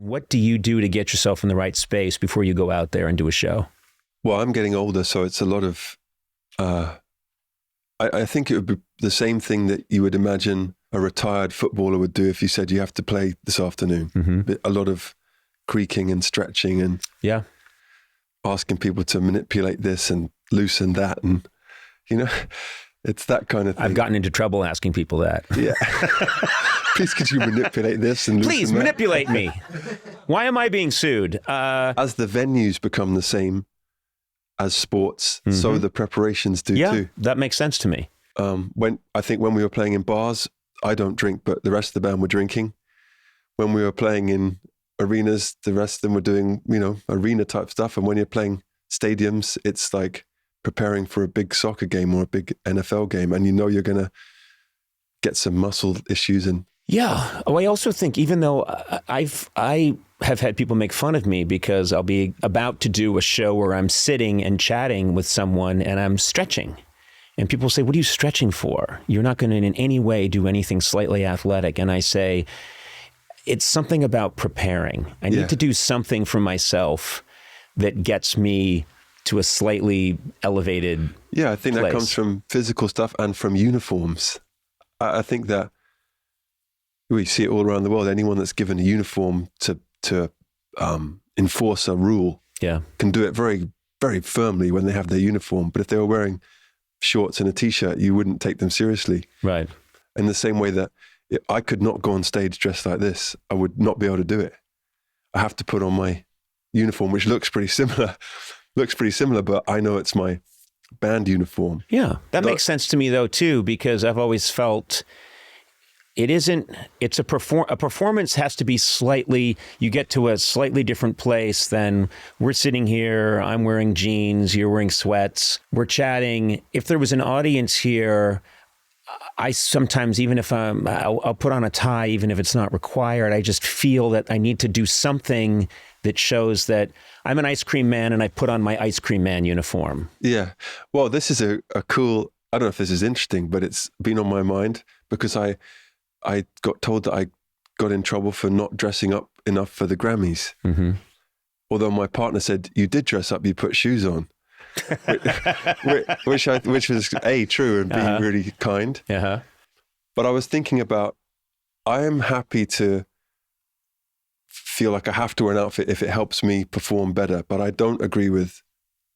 What do you do to get yourself in the right space before you go out there and do a show? Well, I'm getting older, so it's a lot of, I think it would be the same thing that you would imagine a retired footballer would do if you said you have to play this afternoon. Mm-hmm. A lot of creaking and stretching and asking people to manipulate this and loosen that. And, it's that kind of thing. I've gotten into trouble asking people that. Yeah. Please, could you manipulate this and loosen Please that? manipulate me. Why am I being sued? As the venues become the same as sports, so the preparations do too. Yeah, that makes sense to me. When we were playing in bars, I don't drink, but the rest of the band were drinking. When we were playing in arenas, the rest of them were doing, arena type stuff. And when you're playing stadiums, it's like preparing for a big soccer game or a big NFL game, and you're going to get some muscle issues. And yeah. Oh, I also think, even though I have had people make fun of me because I'll be about to do a show where I'm sitting and chatting with someone and I'm stretching. And people say, what are you stretching for? You're not going to in any way do anything slightly athletic. And I say, it's something about preparing. I need to do something for myself that gets me to a slightly elevated I think place. That comes from physical stuff and from uniforms. I think that we see it all around the world. Anyone that's given a uniform to enforce a rule can do it very, very firmly when they have their uniform. But if they were wearing shorts and a t-shirt, you wouldn't take them seriously. Right. In the same way that I could not go on stage dressed like this, I would not be able to do it. I have to put on my uniform, which looks pretty similar, but I know it's my band uniform. Yeah, that makes sense to me though too, because I've always felt a performance has to be you get to a slightly different place than we're sitting here, I'm wearing jeans, you're wearing sweats, we're chatting. If there was an audience here, I sometimes, even if I'll put on a tie, even if it's not required, I just feel that I need to do something that shows that I'm an ice cream man and I put on my ice cream man uniform. Yeah. Well, this is a cool, I don't know if this is interesting, but it's been on my mind because I got told that I got in trouble for not dressing up enough for the Grammys. Mm-hmm. Although my partner said, you did dress up, you put shoes on. which was A, true, and B, really kind. Uh-huh. But I was thinking about, I am happy to feel like I have to wear an outfit if it helps me perform better, but I don't agree with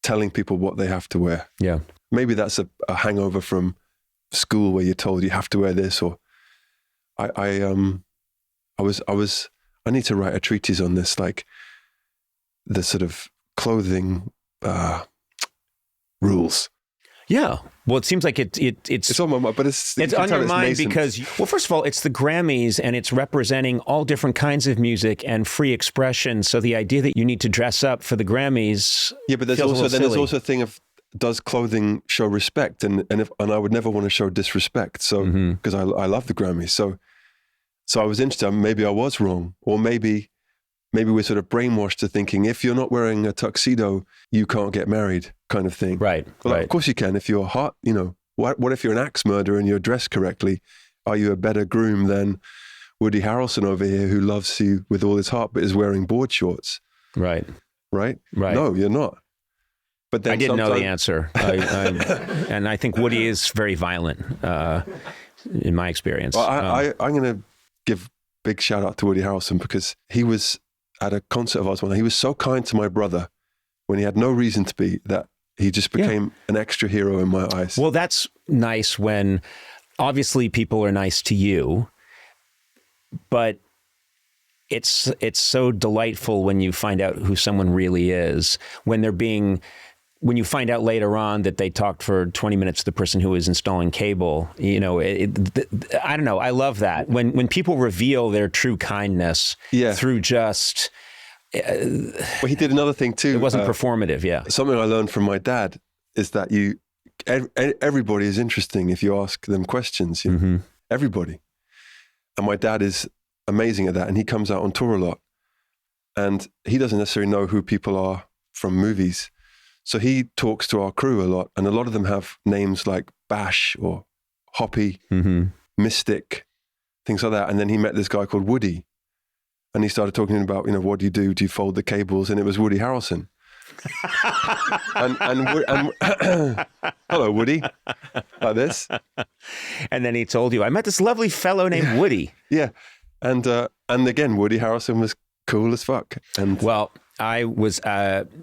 telling people what they have to wear. Yeah. Maybe that's a hangover from school where you're told you have to wear this, or I need to write a treatise on this, like the sort of clothing rules. Yeah. Well, it seems like it's on my mind, but it's on your mind because, well, first of all, it's the Grammys and it's representing all different kinds of music and free expression. So the idea that you need to dress up for the Grammys, but there's also a thing of, does clothing show respect? And I would never want to show disrespect. So because I love the Grammys, so I was interested. Maybe I was wrong, or maybe we're sort of brainwashed to thinking if you're not wearing a tuxedo, you can't get married, kind of thing. Right. Well, right. Of course you can if you're hot. What if you're an axe murderer and you're dressed correctly? Are you a better groom than Woody Harrelson over here, who loves you with all his heart but is wearing board shorts? Right. Right. Right. No, you're not. But then I didn't know the answer, and I think Woody is very violent, in my experience. Well, I'm going to give big shout out to Woody Harrelson because he was at a concert of ours one night. He was so kind to my brother when he had no reason to be, that he just became an extra hero in my eyes. Well, that's nice when obviously people are nice to you, but it's so delightful when you find out who someone really is, when you find out later on that they talked for 20 minutes to the person who was installing cable. I don't know. I love that. When people reveal their true kindness through just... well, he did another thing too. It wasn't performative, Something I learned from my dad is that everybody is interesting if you ask them questions. Everybody. And my dad is amazing at that. And he comes out on tour a lot. And he doesn't necessarily know who people are from movies. So he talks to our crew a lot, and a lot of them have names like Bash or Hoppy, Mystic, things like that. And then he met this guy called Woody. And he started talking about, what do you do? Do you fold the cables? And it was Woody Harrelson. and hello, Woody, like this. And then he told you, I met this lovely fellow named Woody. Yeah. And again, Woody Harrelson was cool as fuck. And well, I was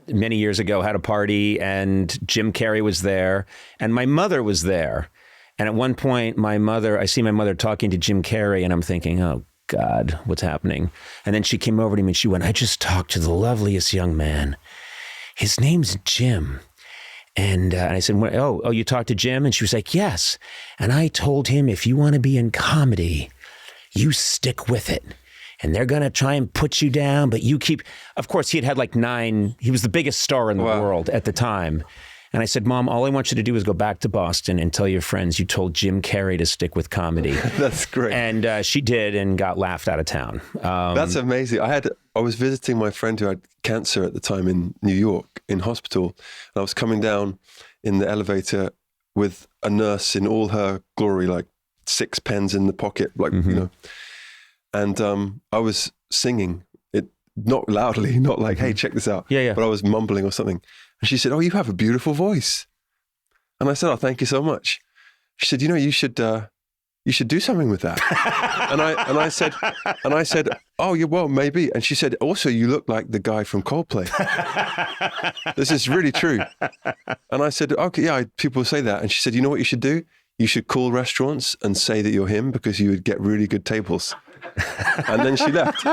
many years ago had a party and Jim Carrey was there and my mother was there. And at one point, I see my mother talking to Jim Carrey and I'm thinking, oh God, what's happening? And then she came over to me and she went, I just talked to the loveliest young man. His name's Jim. And I said, oh, you talked to Jim? And she was like, yes. And I told him, if you want to be in comedy, you stick with it. And they're going to try and put you down, but you keep, of course, he had like 9, he was the biggest star in the world at the time. And I said, Mom, all I want you to do is go back to Boston and tell your friends you told Jim Carrey to stick with comedy. That's great. And she did and got laughed out of town. That's amazing. I was visiting my friend who had cancer at the time in New York in hospital. And I was coming down in the elevator with a nurse in all her glory, like 6 pens in the pocket, like, And I was singing it, not loudly, not like, hey, check this out. Yeah. But I was mumbling or something. And she said, oh, you have a beautiful voice. And I said, oh, thank you so much. She said, you should do something with that. and I said, oh, yeah, well, maybe. And she said, also, you look like the guy from Coldplay. This is really true. And I said, okay, yeah, people say that. And she said, you know what you should do? You should call restaurants and say that you're him because you would get really good tables. And then she left.